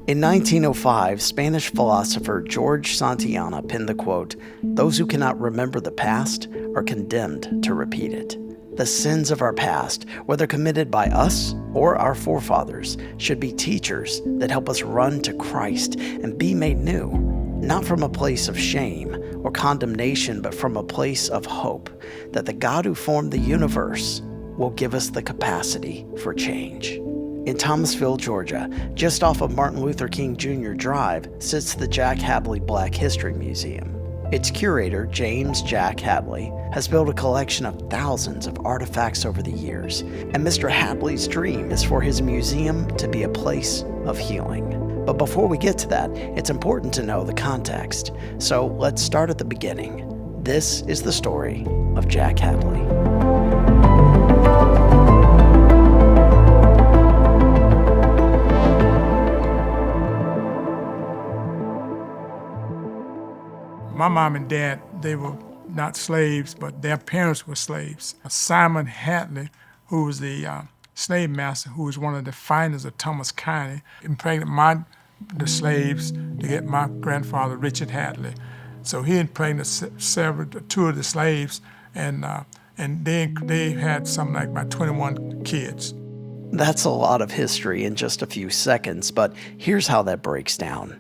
In 1905, Spanish philosopher George Santayana penned the quote, "Those who cannot remember the past are condemned to repeat it." The sins of our past, whether committed by us or our forefathers, should be teachers that help us run to Christ and be made new, not from a place of shame or condemnation, but from a place of hope that the God who formed the universe will give us the capacity for change. In Thomasville, Georgia, just off of Martin Luther King Jr. Drive, sits the Jack Hadley Black History Museum. Its curator, James Jack Hadley, has built a collection of thousands of artifacts over the years, and Mr. Hadley's dream is for his museum to be a place of healing. But before we get to that, it's important to know the context. So let's start at the beginning. This is the story of Jack Hadley. My mom and dad, they were not slaves, but their parents were slaves. Simon Hadley, who was the slave master, who was one of the finders of Thomas County, impregnated the slaves to get my grandfather, Richard Hadley. So he impregnated two of the slaves, and they had something like about 21 kids. That's a lot of history in just a few seconds, but here's how that breaks down.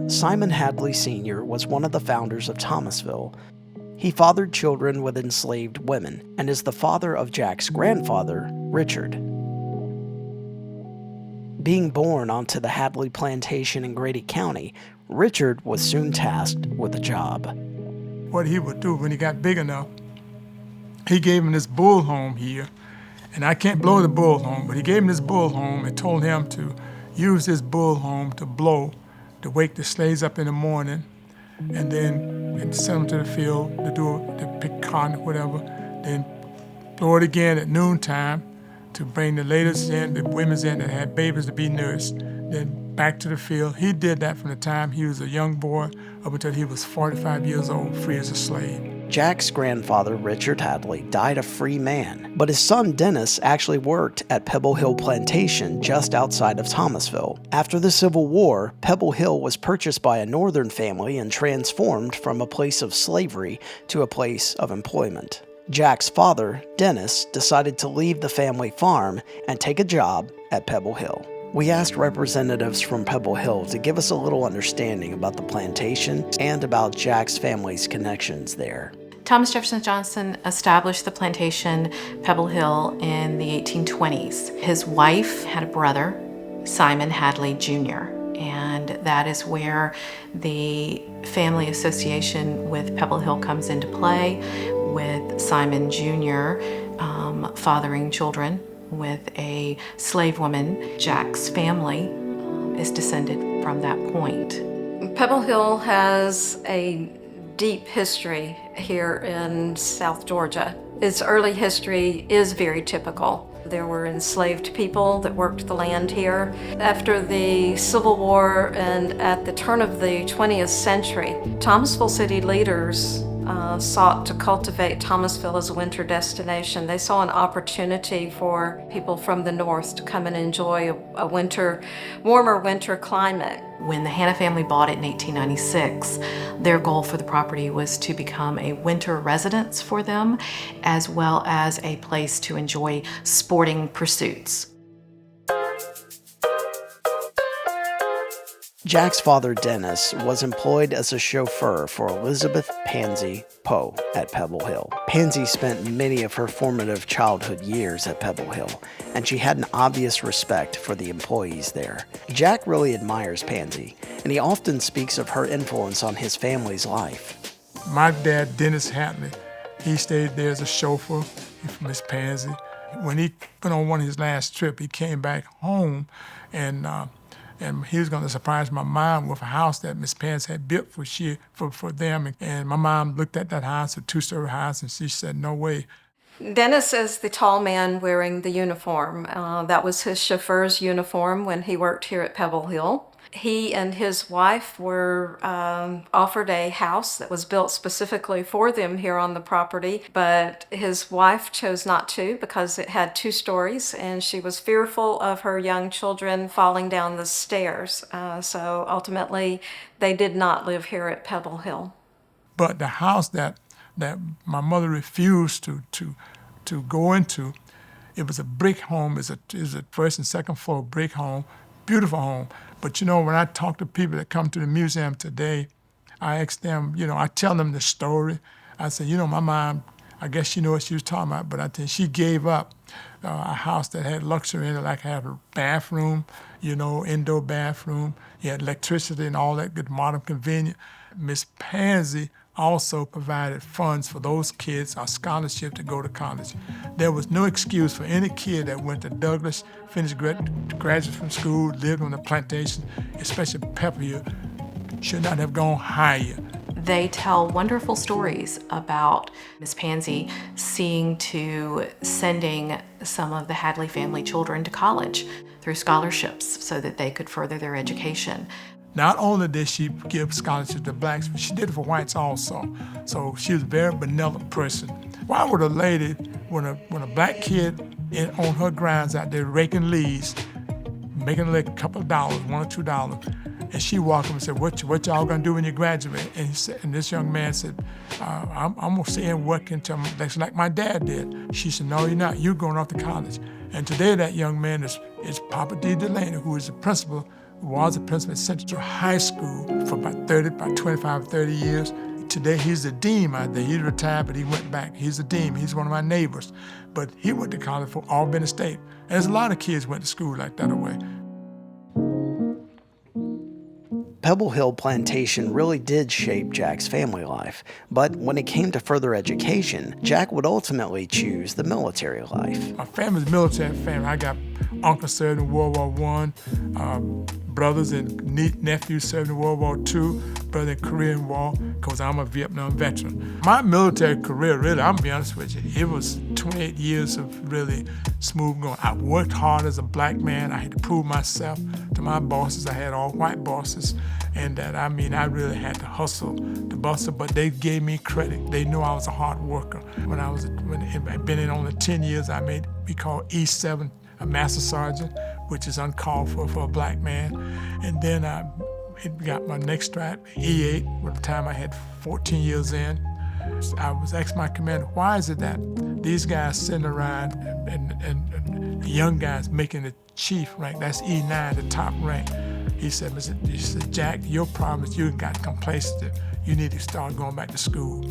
Simon Hadley Sr. was one of the founders of Thomasville. He fathered children with enslaved women and is the father of Jack's grandfather, Richard. Being born onto the Hadley plantation in Grady County, Richard was soon tasked with a job. What he would do when he got big enough, he gave him this bull home here, and I can't blow the bull home, but he gave him this bull home and told him to use this bull home to blow, to wake the slaves up in the morning, and then send them to the field to pick cotton or whatever. Then blow it again at noontime to bring the ladies in, the women in that had babies to be nursed. Then back to the field. He did that from the time he was a young boy up until he was 45 years old, free as a slave. Jack's grandfather, Richard Hadley, died a free man, but his son Dennis actually worked at Pebble Hill Plantation just outside of Thomasville. After the Civil War, Pebble Hill was purchased by a northern family and transformed from a place of slavery to a place of employment. Jack's father, Dennis, decided to leave the family farm and take a job at Pebble Hill. We asked representatives from Pebble Hill to give us a little understanding about the plantation and about Jack's family's connections there. Thomas Jefferson Johnson established the plantation Pebble Hill in the 1820s. His wife had a brother, Simon Hadley Jr., and that is where the family association with Pebble Hill comes into play, with Simon Jr. Fathering children with a slave woman. Jack's family is descended from that point. Pebble Hill has a deep history here in South Georgia. Its early history is very typical. There were enslaved people that worked the land here. After the Civil War and at the turn of the 20th century, Thomasville city leaders sought to cultivate Thomasville as a winter destination. They saw an opportunity for people from the north to come and enjoy a warmer winter climate. When the Hanna family bought it in 1896, their goal for the property was to become a winter residence for them, as well as a place to enjoy sporting pursuits. Jack's father, Dennis, was employed as a chauffeur for Elizabeth Pansy Poe at Pebble Hill. Pansy spent many of her formative childhood years at Pebble Hill, and she had an obvious respect for the employees there. Jack really admires Pansy, and he often speaks of her influence on his family's life. My dad, Dennis Hadley, he stayed there as a chauffeur for Miss Pansy. When he went on one of his last trips, he came back home and he was going to surprise my mom with a house that Miss Pansy had built for them. And my mom looked at that house, a two-story house, and she said, "No way." Dennis is the tall man wearing the uniform. That was his chauffeur's uniform when he worked here at Pebble Hill. He and his wife were offered a house that was built specifically for them here on the property, but his wife chose not to because it had 2 stories and she was fearful of her young children falling down the stairs. So ultimately, they did not live here at Pebble Hill. But the house that my mother refused to go into, it was a brick home. It was a first and second floor brick home, beautiful home. But you know, when I talk to people that come to the museum today, I ask them, you know, I tell them the story. I say, you know, my mom, I guess she knew what she was talking about, but I think she gave up a house that had luxury in it, like had a bathroom, you know, indoor bathroom. You had electricity and all that good modern convenience. Miss Pansy also provided funds for those kids, a scholarship to go to college. There was no excuse for any kid that went to Douglas, finished graduate from school, lived on the plantation, especially Pepper Hill, should not have gone higher. They tell wonderful stories about Miss Pansy seeing to sending some of the Hadley family children to college through scholarships so that they could further their education. Not only did she give scholarships to blacks, but she did it for whites also. So she was a very benevolent person. Why would a lady, when a black kid on her grounds out there raking leaves, making like a couple of dollars, $1 or $2, and she walked up and said, "What y'all gonna do when you graduate?" And this young man said, "I'm gonna stay and work until like my dad did." She said, "No, you're not. You're going off to college." And today that young man is Papa D. Delaney, who is the principal. Was a principal at Central High School for about 25, 30 years. Today he's the dean out there. He's retired, but he went back. He's the dean. He's one of my neighbors. But he went to college for Albany State. And there's a lot of kids went to school like that away. Pebble Hill Plantation really did shape Jack's family life, but when it came to further education, Jack would ultimately choose the military life. My family's a military family. I got uncles served in World War I, brothers and nephews served in World War II, brother in Korean War, because I'm a Vietnam veteran. My military career, really, I'm gonna be honest with you, it was 28 years of really smooth going. I worked hard as a black man. I had to prove myself to my bosses. I had all white bosses, and I really had to hustle, but they gave me credit. They knew I was a hard worker. When I'd been in only 10 years, I made we call E7 a master sergeant, which is uncalled for a black man. And then I got my next stripe, E8, by the time I had 14 years in. I was asking my commander, why is it that these guys sitting around and the young guys making the chief rank, that's E9, the top rank. He said, Jack, your problem is you got complacent. You need to start going back to school.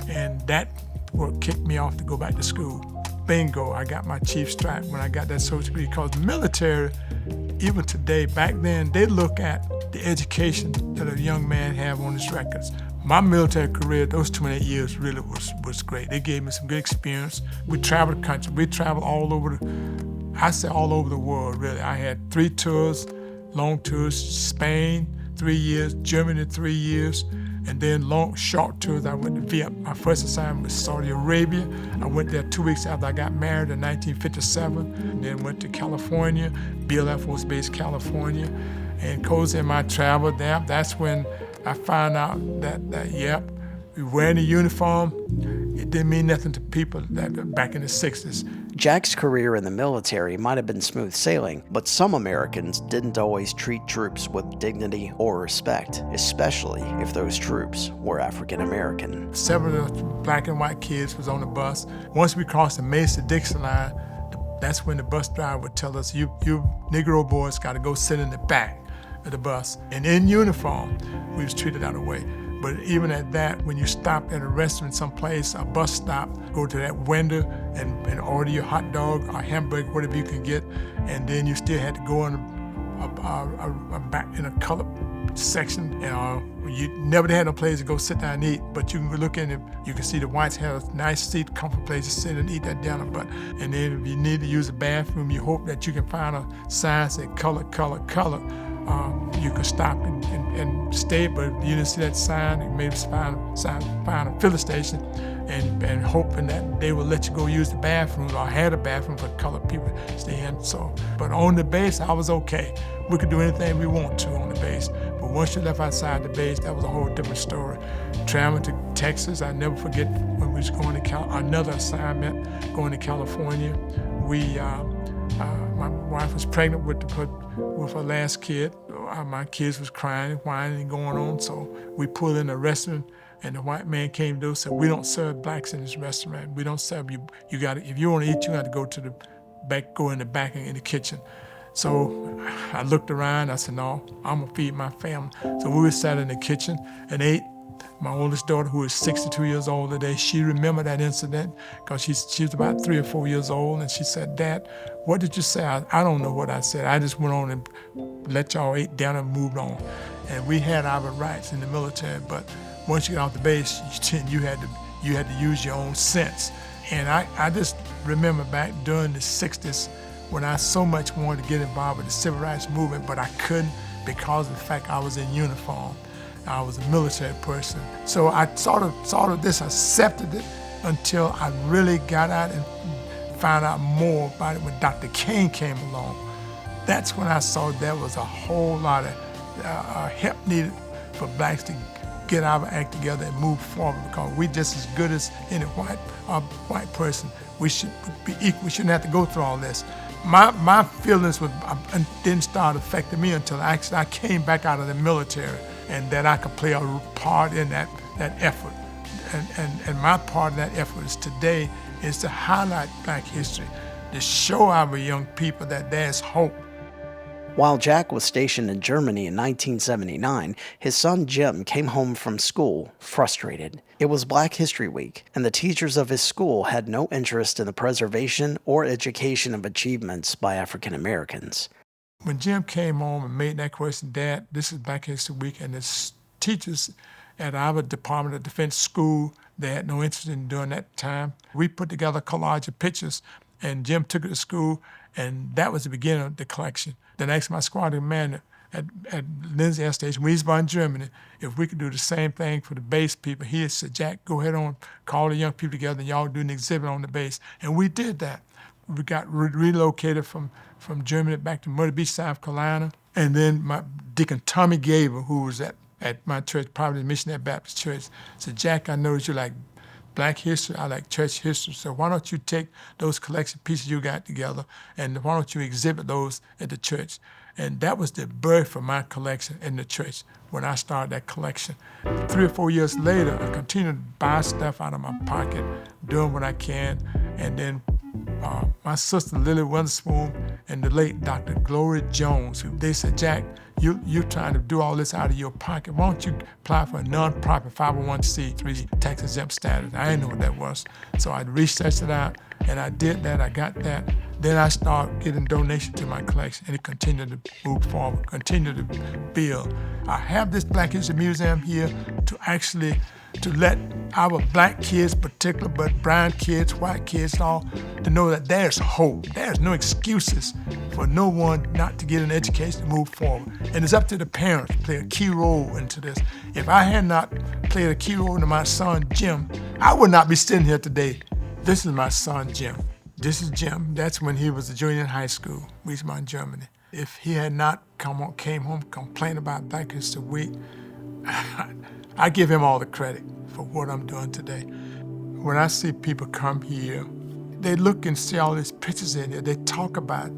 And that what kicked me off to go back to school. Bingo, I got my chief stripe when I got that social degree, because the military, even today, back then, they look at the education that a young man have on his records. My military career, those 28 years really was great. They gave me some good experience. We traveled the country. We traveled all over the world, really. I had 3 tours, long tours, Spain, 3 years, Germany, 3 years, and then short tours. I went to Vietnam. My first assignment was Saudi Arabia. I went there 2 weeks after I got married in 1957, and then went to California, Beale Air Force Base, California. And because in my travel there, that's when I found out that we wearing a uniform, it didn't mean nothing to people back in the 60s. Jack's career in the military might have been smooth sailing, but some Americans didn't always treat troops with dignity or respect, especially if those troops were African American. Several of the black and white kids was on the bus. Once we crossed the Mason-Dixon line, that's when the bus driver would tell us, you Negro boys got to go sit in the back of the bus. And in uniform, we was treated that way. But even at that, when you stop at a restaurant someplace, a bus stop, go to that window and order your hot dog or hamburger, whatever you can get, and then you still had to go in a back in a colored section. You never had no place to go sit down and eat, but you can look in it, you can see the whites have a nice seat, comfortable place to sit and eat that dinner. And then if you need to use a bathroom, you hope that you can find a sign that say color, color, color. you could stop and stay, but if you didn't see that sign, you maybe find a filling station and hoping that they would let you go use the bathroom or had a bathroom for colored people to stay in. So, but on the base, I was okay. We could do anything we want to on the base. But once you left outside the base, that was a whole different story. Traveling to Texas, I never forget when we was going to another assignment, going to California. My wife was pregnant with her last kid. My kids was crying and whining and going on, so we pulled in a restaurant, and the white man came to us and said, "We don't serve blacks in this restaurant. We don't serve you. You got if you want to eat, you got to go to the back, go in the back in the kitchen." So I looked around. I said, "No, I'm gonna feed my family." So we were sat in the kitchen and ate. My oldest daughter, who is 62 years old today, she remembered that incident because she was about 3 or 4 years old, and she said, "Dad, what did you say?" I don't know what I said. I just went on and let y'all eat down and moved on. And we had our rights in the military, but once you get off the base, you had to use your own sense. And I just remember back during the 60s when I so much wanted to get involved with the civil rights movement, but I couldn't because of the fact I was in uniform. I was a military person. So I sort of this, accepted it until I really got out and found out more about it when Dr. King came along. That's when I saw there was a whole lot of help needed for blacks to get our act together and move forward, because we just as good as any white person. We should be equal. We shouldn't have to go through all this. My feelings didn't start affecting me until actually I came back out of the military, and that I could play a part in that effort. And my part in that effort is today is to highlight Black history, to show our young people that there's hope. While Jack was stationed in Germany in 1979, his son Jim came home from school frustrated. It was Black History Week, and the teachers of his school had no interest in the preservation or education of achievements by African Americans. When Jim came home and made that question, "Dad, this is Black History Week," and the teachers at our Department of Defense school, they had no interest in doing that time. We put together a collage of pictures, and Jim took it to school, and that was the beginning of the collection. Then I asked my squadron commander at Lindsay Air Station, Wiesbaden, Germany, if we could do the same thing for the base people. He said, "Jack, go ahead on, call the young people together, and y'all do an exhibit on the base." And we did that. We got relocated from Germany back to Myrtle Beach, South Carolina. And then my Deacon Tommy Gable, who was at my church, Providence Missionary Baptist Church, said, "Jack, I noticed you like Black history, I like church history, so why don't you take those collection pieces you got together and why don't you exhibit those at the church?" And that was the birth of my collection in the church when I started that collection. 3 or 4 years later, I continued to buy stuff out of my pocket, doing what I can, and then my sister Lily Witherspoon and the late Dr. Gloria Jones, they said, "Jack, you're trying to do all this out of your pocket. Why don't you apply for a non-profit 501c3 tax-exempt status?" I didn't know what that was. So I researched it out, and I did that. I got that. Then I started getting donations to my collection, and it continued to move forward, continued to build. I have this Black History Museum here to let our Black kids particularly, but brown kids, white kids, all, to know that there's hope. There's no excuses for no one not to get an education to move forward. And it's up to the parents to play a key role into this. If I had not played a key role into my son, Jim, I would not be sitting here today. This is my son, Jim. This is Jim. That's when he was a junior in high school, Wiesbaden, Germany. If he had not came home, complained about Black History Week, I give him all the credit for what I'm doing today. When I see people come here, they look and see all these pictures in there. They talk about,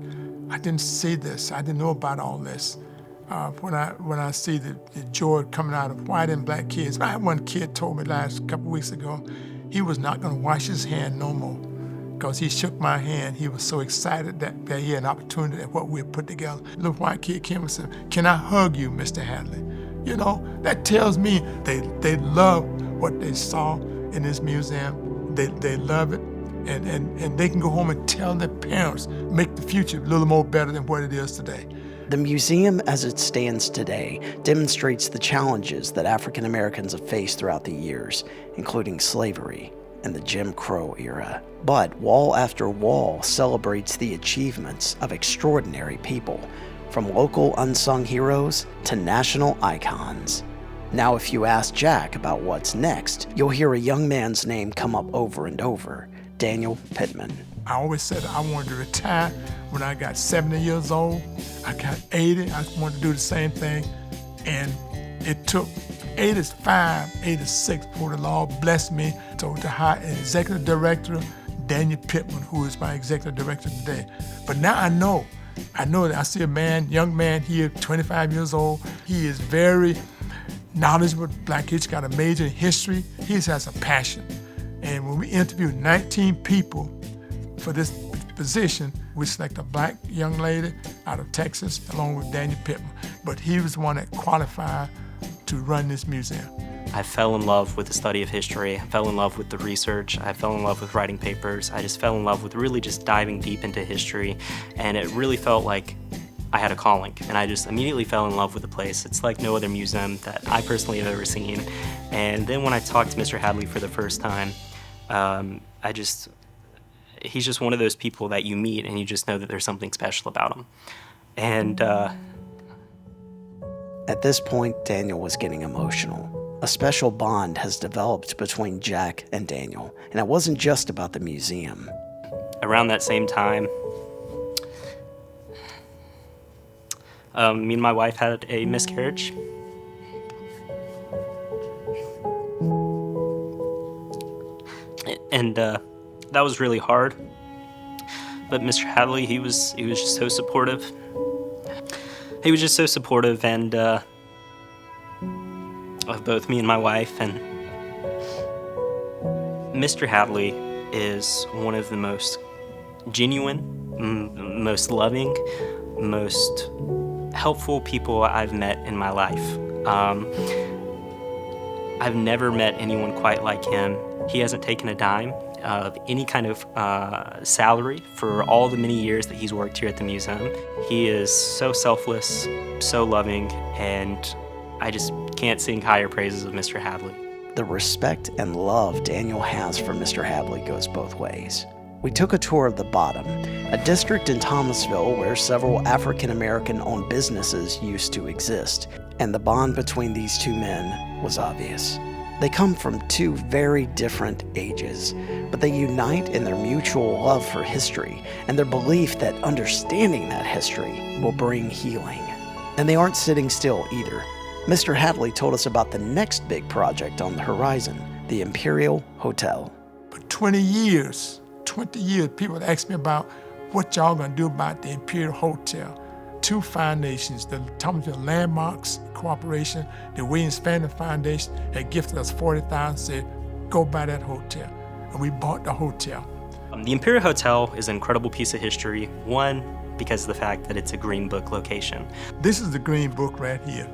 "I didn't see this. I didn't know about all this." When I see the joy coming out of white and Black kids. I had one kid told me last couple weeks ago he was not going to wash his hand no more because he shook my hand. He was so excited that he had an opportunity at what we had put together. A little white kid came and said, "Can I hug you, Mr. Hadley?" You know, that tells me they love what they saw in this museum. They love it, and they can go home and tell their parents, make the future a little more better than what it is today. The museum as it stands today demonstrates the challenges that African Americans have faced throughout the years, including slavery and the Jim Crow era. But wall after wall celebrates the achievements of extraordinary people, from local unsung heroes to national icons. Now, if you ask Jack about what's next, you'll hear a young man's name come up over and over, Daniel Pittman. I always said I wanted to retire when I got 70 years old. I got 80, I wanted to do the same thing. And it took 85, 86 before the Lord blessed me to hire an executive director, Daniel Pittman, who is my executive director today. But now I know that I see a young man here, 25 years old. He is very knowledgeable, Black history, got a major in history. He has a passion. And when we interviewed 19 people for this position, we selected a Black young lady out of Texas along with Daniel Pittman. But he was the one that qualified to run this museum. I fell in love with the study of history. I fell in love with the research. I fell in love with writing papers. I just fell in love with really just diving deep into history. And it really felt like I had a calling, and I just immediately fell in love with the place. It's like no other museum that I personally have ever seen. And then when I talked to Mr. Hadley for the first time, he's just one of those people that you meet and you just know that there's something special about him. And at this point, Daniel was getting emotional. A special bond has developed between Jack and Daniel, and it wasn't just about the museum. Around that same time, me and my wife had a miscarriage. And that was really hard. But Mr. Hadley, he was just so supportive. He was just so supportive and of both me and my wife. And Mr. Hadley is one of the most genuine, most loving, most helpful people I've met in my life. I've never met anyone quite like him. He hasn't taken a dime of any kind of salary for all the many years that he's worked here at the museum. He is so selfless, so loving, and I just can't sing higher praises of Mr. Hadley. The respect and love Daniel has for Mr. Hadley goes both ways. We took a tour of the Bottom, a district in Thomasville where several African-American-owned businesses used to exist, and the bond between these two men was obvious. They come from two very different ages, but they unite in their mutual love for history and their belief that understanding that history will bring healing. And they aren't sitting still either. Mr. Hadley told us about the next big project on the horizon, the Imperial Hotel. For 20 years, people would ask me about what y'all gonna do about the Imperial Hotel. Two foundations, the Thomasville Landmarks Corporation, the Williams Family Foundation, had gifted us $40,000, said, go buy that hotel. And we bought the hotel. The Imperial Hotel is an incredible piece of history, one, because of the fact that it's a Green Book location. This is the Green Book right here.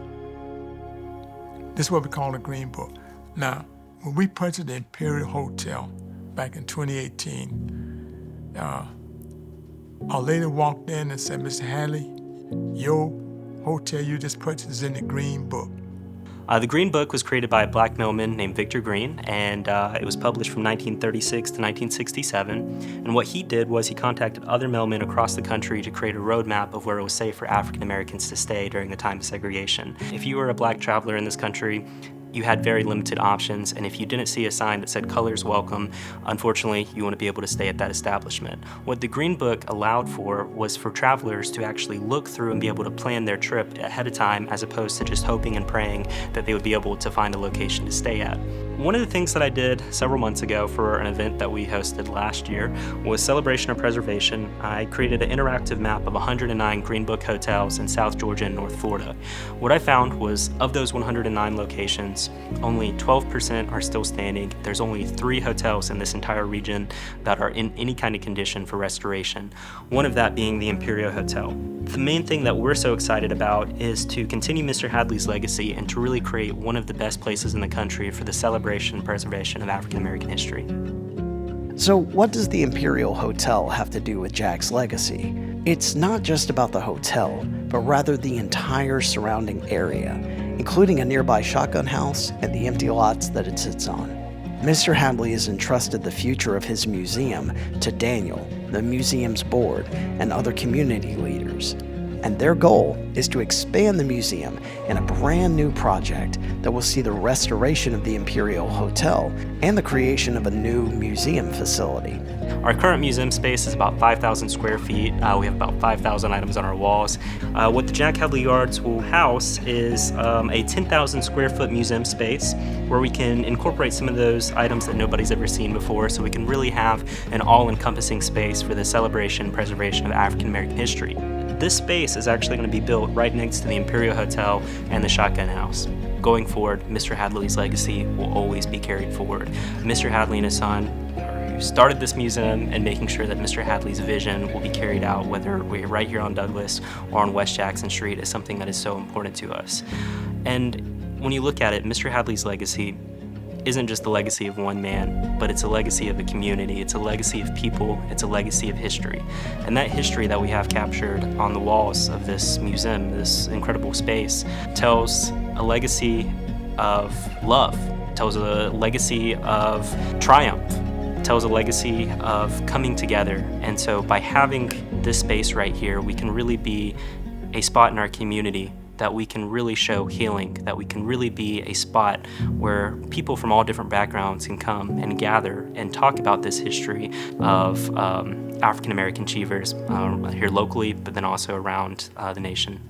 This is what we call the Green Book. Now, when we purchased the Imperial Hotel back in 2018, a lady walked in and said, Mr. Hadley, your hotel you just purchased is in the Green Book. The Green Book was created by a Black mailman named Victor Green, and it was published from 1936 to 1967. And what he did was he contacted other mailmen across the country to create a roadmap of where it was safe for African Americans to stay during the time of segregation. If you were a Black traveler in this country, you had very limited options, and if you didn't see a sign that said colors welcome, unfortunately, you wouldn't be able to stay at that establishment. What the Green Book allowed for was for travelers to actually look through and be able to plan their trip ahead of time, as opposed to just hoping and praying that they would be able to find a location to stay at. One of the things that I did several months ago for an event that we hosted last year was Celebration of Preservation. I created an interactive map of 109 Green Book hotels in South Georgia and North Florida. What I found was, of those 109 locations, only 12% are still standing. There's only 3 hotels in this entire region that are in any kind of condition for restoration, one of that being the Imperial Hotel. The main thing that we're so excited about is to continue Mr. Hadley's legacy and to really create one of the best places in the country for the celebration and preservation of African American history. So what does the Imperial Hotel have to do with Jack's legacy? It's not just about the hotel, but rather the entire surrounding area, including a nearby shotgun house and the empty lots that it sits on. Mr. Hadley has entrusted the future of his museum to Daniel, the museum's board, and other community leaders. and their goal is to expand the museum in a brand new project that will see the restoration of the Imperial Hotel and the creation of a new museum facility. Our current museum space is about 5,000 square feet. We have about 5,000 items on our walls. What the Jack Hadley Yards will house is a 10,000 square foot museum space where we can incorporate some of those items that nobody's ever seen before, so we can really have an all-encompassing space for the celebration and preservation of African American history. This space is actually going to be built right next to the Imperial Hotel and the Shotgun House. Going forward, Mr. Hadley's legacy will always be carried forward. Mr. Hadley and his son who started this museum, and making sure that Mr. Hadley's vision will be carried out, whether we're right here on Douglas or on West Jackson Street, is something that is so important to us. And when you look at it, Mr. Hadley's legacy isn't just the legacy of one man, but it's a legacy of a community, it's a legacy of people, it's a legacy of history. And that history that we have captured on the walls of this museum, this incredible space, tells a legacy of love, tells a legacy of triumph, tells a legacy of coming together. And so by having this space right here, we can really be a spot in our community that we can really show healing, that we can really be a spot where people from all different backgrounds can come and gather and talk about this history of African American achievers here locally, but then also around the nation.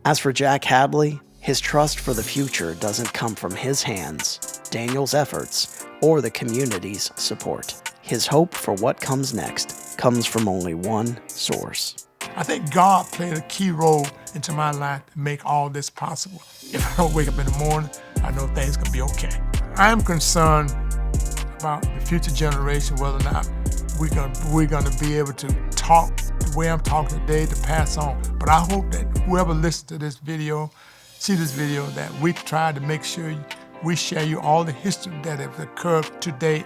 As for Jack Hadley, his trust for the future doesn't come from his hands, Daniel's efforts, or the community's support. His hope for what comes next comes from only one source. I think God played a key role into my life to make all this possible. If I don't wake up in the morning, I know things gonna be okay. I'm concerned about the future generation, whether or not we're gonna be able to talk the way I'm talking today to pass on. But I hope that whoever listens to this video, see this video, that we try to make sure we share you all the history that has occurred to date,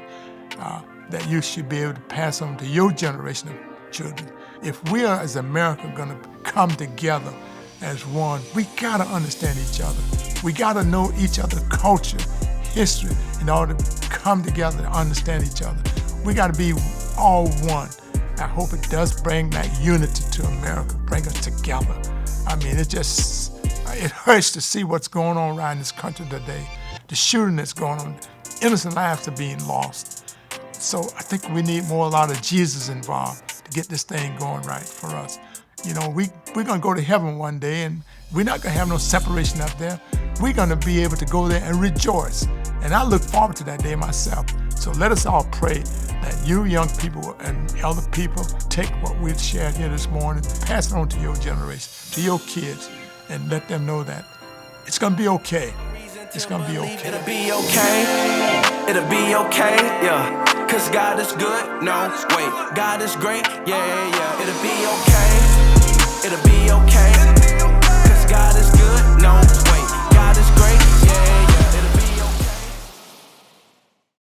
that you should be able to pass on to your generation of children. If we are, as America, gonna come together as one, we gotta understand each other. We gotta know each other's culture, history, in order to come together and understand each other. We gotta be all one. I hope it does bring that unity to America, bring us together. I mean, it hurts to see what's going on around this country today. The shooting that's going on, innocent lives are being lost. So I think we need a lot of Jesus involved to get this thing going right for us. You know, we're gonna go to heaven one day, and we're not gonna have no separation up there. We're gonna be able to go there and rejoice. And I look forward to that day myself. So let us all pray that you young people and elder people take what we've shared here this morning, pass it on to your generation, to your kids, and let them know that it's gonna be okay. It's gonna be okay. It'll be okay. It'll be okay, yeah. Cause God is good, no, wait, God is great, yeah, yeah. It'll be okay, it'll be okay.